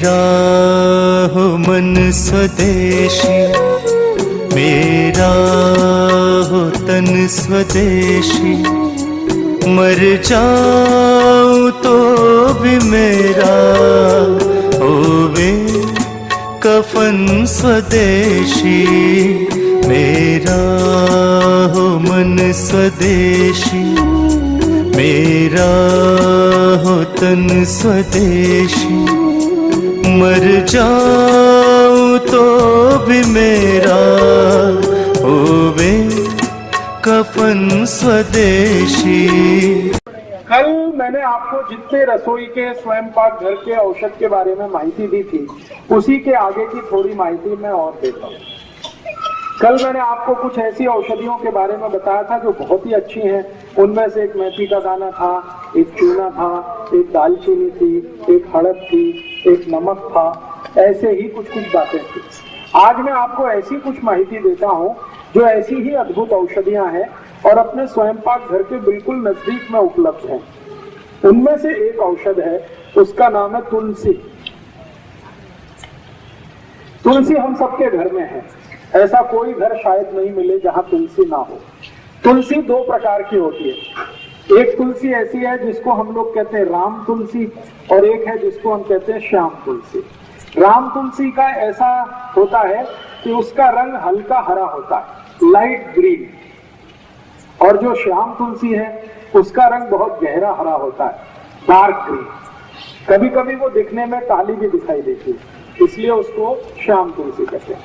मेरा हो मन स्वदेशी, मेरा हो तन स्वदेशी, मर जाऊं तो भी मेरा होवे कफन स्वदेशी। मेरा हो मन स्वदेशी, मेरा हो तन स्वदेशी, मर जाऊं तो भी मेरा होवे कफन स्वदेशी। कल मैंने आपको जितने रसोई के स्वयं पाक घर के औषध के बारे में माहिती दी थी, उसी के आगे की थोड़ी माहिती मैं और देता हूँ। कल मैंने आपको कुछ ऐसी औषधियों के बारे में बताया था जो बहुत ही अच्छी हैं। उनमें से एक मेथी का दाना था, एक चूना था, एक दालचीनी थी, एक हड़द थी, एक नमक था। ऐसे ही कुछ कुछ बातें थी। आज मैं आपको ऐसी कुछ माहिती देता हूँ जो ऐसी ही अद्भुत औषधियां हैं और अपने स्वयं पाक घर के बिल्कुल नजदीक में उपलब्ध हैं। उनमें से एक औषध है, उसका नाम है तुलसी। तुलसी हम सबके घर में है, ऐसा कोई घर शायद नहीं मिले जहां तुलसी ना हो। तुलसी दो प्रकार की होती है। एक तुलसी ऐसी है जिसको हम लोग कहते हैं राम तुलसी, और एक है जिसको हम कहते हैं श्याम तुलसी। राम तुलसी का ऐसा होता है कि उसका रंग हल्का हरा होता है, लाइट ग्रीन, और जो श्याम तुलसी है उसका रंग बहुत गहरा हरा होता है, डार्क ग्रीन। कभी कभी वो दिखने में काली भी दिखाई देती है, इसलिए उसको श्याम तुलसी कहते हैं।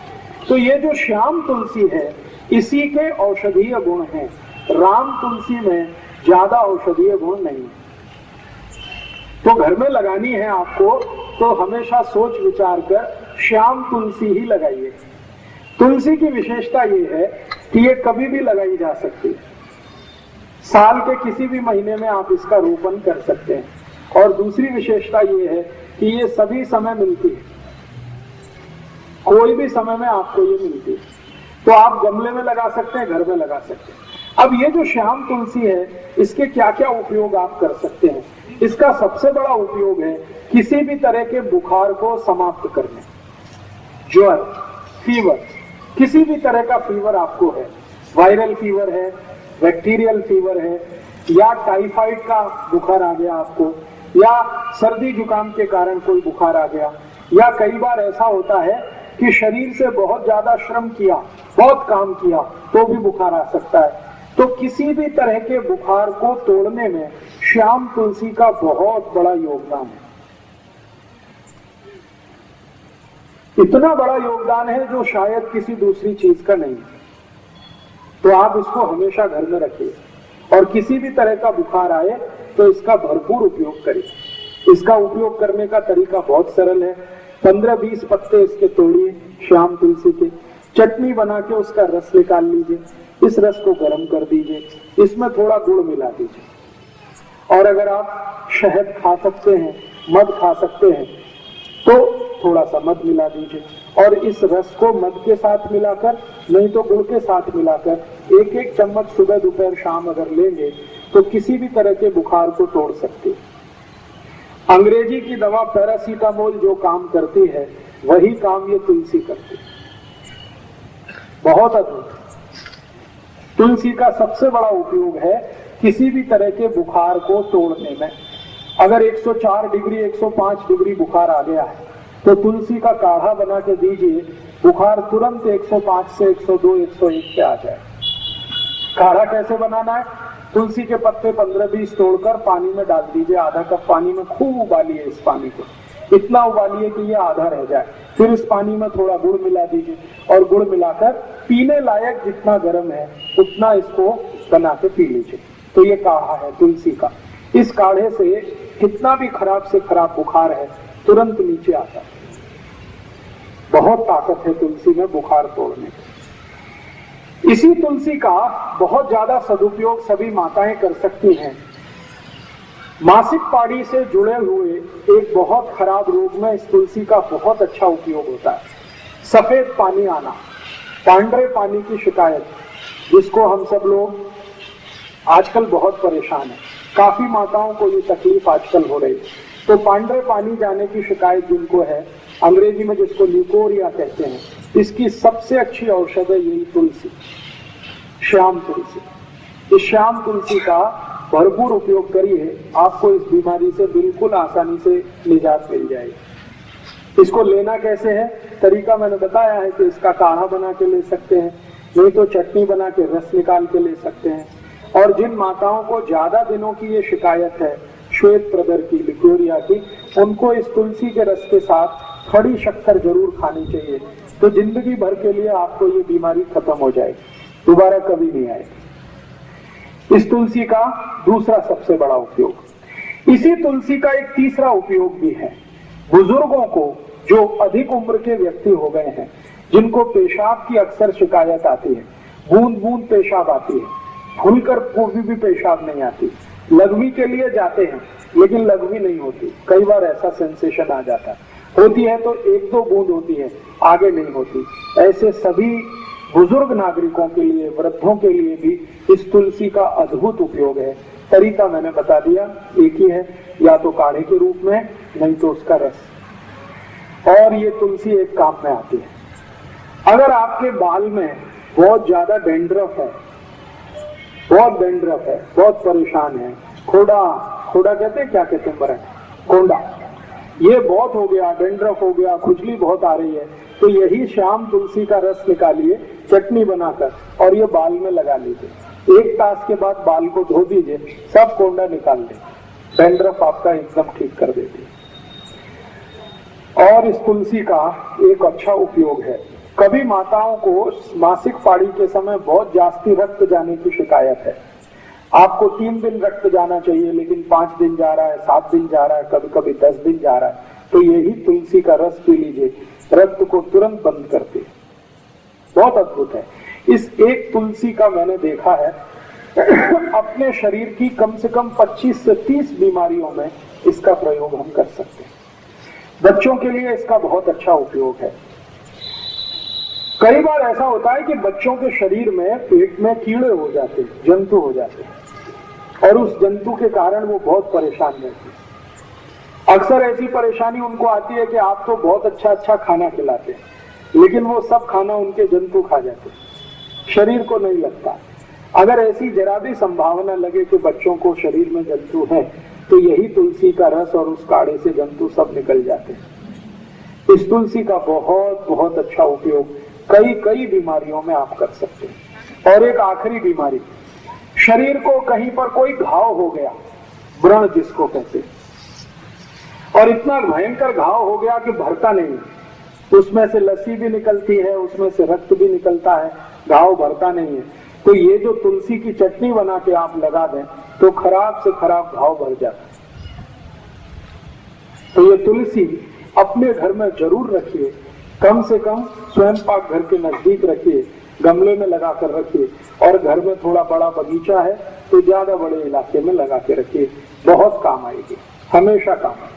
तो ये जो श्याम तुलसी है, इसी के औषधीय गुण हैं। राम तुलसी में ज्यादा औषधीय गुण नहीं है। तो घर में लगानी है आपको तो हमेशा सोच विचार कर श्याम तुलसी ही लगाइए। तुलसी की विशेषता ये है कि ये कभी भी लगाई जा सकती है। साल के किसी भी महीने में आप इसका रोपण कर सकते हैं। और दूसरी विशेषता ये है कि ये सभी समय मिलती है, कोई भी समय में आपको ये मिलती है। तो आप गमले में लगा सकते हैं, घर में लगा सकते हैं। अब ये जो श्याम तुलसी है, इसके क्या क्या उपयोग आप कर सकते हैं। इसका सबसे बड़ा उपयोग है किसी भी तरह के बुखार को समाप्त करने। ज्वर, फीवर, किसी भी तरह का फीवर आपको है, वायरल फीवर है, बैक्टीरियल फीवर है, या टाइफाइड का बुखार आ गया आपको, या सर्दी जुकाम के कारण कोई बुखार आ गया, या कई बार ऐसा होता है कि शरीर से बहुत ज्यादा श्रम किया, बहुत काम किया तो भी बुखार आ सकता है। तो किसी भी तरह के बुखार को तोड़ने में श्याम तुलसी का बहुत बड़ा योगदान है। इतना बड़ा योगदान है जो शायद किसी दूसरी चीज का नहीं है। तो आप इसको हमेशा घर में रखिए, और किसी भी तरह का बुखार आए तो इसका भरपूर उपयोग करिए। इसका उपयोग करने का तरीका बहुत सरल है। 15-20 पत्ते इसके तोड़िए, श्याम तुलसी के, चटनी बना के उसका रस निकाल लीजिए। इस रस को गर्म कर दीजिए, इसमें थोड़ा गुड़ मिला दीजिए, और अगर आप शहद खा सकते हैं, मध खा सकते हैं, तो थोड़ा सा मध मिला दीजिए। और इस रस को मध के साथ मिलाकर, नहीं तो गुड़ के साथ मिलाकर 1-1 चम्मच सुबह दोपहर शाम अगर लेंगे तो किसी भी तरह के बुखार को तोड़ सकते हैं। अंग्रेजी की दवा पैरासीटामोल जो काम करती है, वही काम ये तुलसी करती है। बहुत अद्भुत। तुलसी का सबसे बड़ा उपयोग है किसी भी तरह के बुखार को तोड़ने में। अगर 104 डिग्री 105 डिग्री बुखार आ गया है तो तुलसी का काढ़ा बना के दीजिए, बुखार तुरंत 105 से 102 101 पे आ जाए। काढ़ा कैसे बनाना है? तुलसी के पत्ते 15-20 तोड़कर पानी में डाल दीजिए। आधा कप पानी में खूब उबालिए इस पानी को, इतना उबालिए कि ये आधा रह जाए। फिर इस पानी में थोड़ा गुड़ मिला दीजिए, और गुड़ मिलाकर पीने लायक जितना गर्म है उतना इसको बना के पी लीजिए। तो ये काढ़ा है तुलसी का। इस काढ़े से कितना भी खराब से खराब बुखार है तुरंत नीचे आता है। बहुत ताकत है तुलसी में बुखार तोड़ने की। इसी तुलसी का बहुत ज्यादा सदुपयोग सभी माताएं कर सकती हैं। मासिक पाड़ी से जुड़े हुए एक बहुत खराब रोग में इस तुलसी का बहुत अच्छा उपयोग होता है। सफेद पानी आना, पांडरे पानी की शिकायत, जिसको हम सब लोग आजकल बहुत परेशान हैं। काफी माताओं को ये तकलीफ आजकल हो रही है। तो पांडरे पानी जाने की शिकायत जिनको है, अंग्रेजी में जिसको ल्यूकोरिया कहते हैं, इसकी सबसे अच्छी औषध है यही तुलसी, श्याम तुलसी। इस श्याम तुलसी का भरपूर उपयोग करिए, आपको इस बीमारी से बिल्कुल आसानी से निजात मिल जाएगी। इसको लेना कैसे है, तरीका मैंने बताया है कि इसका काढ़ा बना के ले सकते हैं, नहीं तो चटनी बना के रस निकाल के ले सकते हैं। और जिन माताओं को ज्यादा दिनों की ये शिकायत है श्वेत प्रदर की, लिकोरिया की, उनको इस तुलसी के रस के साथ खड़ी शक्कर जरूर खानी चाहिए, तो जिंदगी भर के लिए आपको ये बीमारी खत्म हो जाएगी, दोबारा कभी नहीं आएगी। इस तुलसी का दूसरा सबसे बड़ा उपयोग, इसी तुलसी का एक तीसरा उपयोग भी है। बुजुर्गों को, जो अधिक उम्र के व्यक्ति हो गए हैं, जिनको पेशाब की अक्सर शिकायत आती है, बूंद बूंद पेशाब आती है, खुलकर पूरी भी पेशाब नहीं आती, लघवी के लिए जाते हैं लेकिन लघवी नहीं होती, कई बार ऐसा सेंसेशन आ जाता है, होती है तो एक दो बूंद होती है, आगे नहीं होती। ऐसे सभी बुजुर्ग नागरिकों के लिए, वृद्धों के लिए भी इस तुलसी का अद्भुत उपयोग है। तरीका मैंने बता दिया, एक ही है, या तो काढ़े के रूप में, नहीं तो उसका रस। और ये तुलसी एक काम में आती है, अगर आपके बाल में बहुत ज्यादा डेंड्रफ है, बहुत डेंड्रफ है, बहुत परेशान है, खोड़ा खोड़ा कहते हैं, क्या कहते हैं मराठी, कोंडा, ये बहुत हो गया, डेंड्रफ हो गया, खुजली बहुत आ रही है, तो यही श्याम तुलसी का रस निकालिए चटनी बनाकर और ये बाल में लगा लीजिए। 1 तास के बाद बाल को धो दीजिए, सब कोंडा निकाल दे, डेंड्रफ आपका एकदम ठीक कर देती है। और इस तुलसी का एक अच्छा उपयोग है, कभी माताओं को मासिक पाड़ी के समय बहुत जास्ती रक्त जाने की शिकायत है, आपको 3 दिन रक्त जाना चाहिए लेकिन 5 दिन जा रहा है, 7 दिन जा रहा है, कभी कभी 10 दिन जा रहा है, तो यही तुलसी का रस पी लीजिए, रक्त को तुरंत बंद करते, बहुत अद्भुत है। इस एक तुलसी का मैंने देखा है अपने शरीर की कम से कम 25 से 30 बीमारियों में इसका प्रयोग हम कर सकते हैं। बच्चों के लिए इसका बहुत अच्छा उपयोग है। कई बार ऐसा होता है कि बच्चों के शरीर में, पेट में कीड़े हो जाते हैं, जंतु हो जाते हैं, और उस जंतु के कारण वो बहुत परेशान रहते हैं। अक्सर ऐसी परेशानी उनको आती है कि आप तो बहुत अच्छा अच्छा खाना खिलाते हैं, लेकिन वो सब खाना उनके जंतु खा जाते हैं, शरीर को नहीं लगता। अगर ऐसी जरा भी संभावना लगे कि बच्चों को शरीर में जंतु है, तो यही तुलसी का रस और उस काढ़े से जंतु सब निकल जाते हैं। इस तुलसी का बहुत बहुत अच्छा उपयोग कई बीमारियों में आप कर सकते हैं। और एक आखिरी बीमारी, शरीर को कहीं पर कोई घाव हो गया, व्रण जिसको कहते हैं, और इतना भयंकर घाव हो गया कि भरता नहीं, उसमें से लस्सी भी निकलती है, उसमें से रक्त भी निकलता है, घाव भरता नहीं है, तो ये जो तुलसी की चटनी बना के आप लगा दें तो खराब से खराब घाव भर जाता है। तो ये तुलसी अपने घर में जरूर रखिए, कम से कम स्वयं पाक घर के नजदीक रखिए, गमले में लगा कर रखिए, और घर में थोड़ा बड़ा बगीचा है तो ज्यादा बड़े इलाके में लगा के रखिए, बहुत काम आएगी, हमेशा काम आएगी।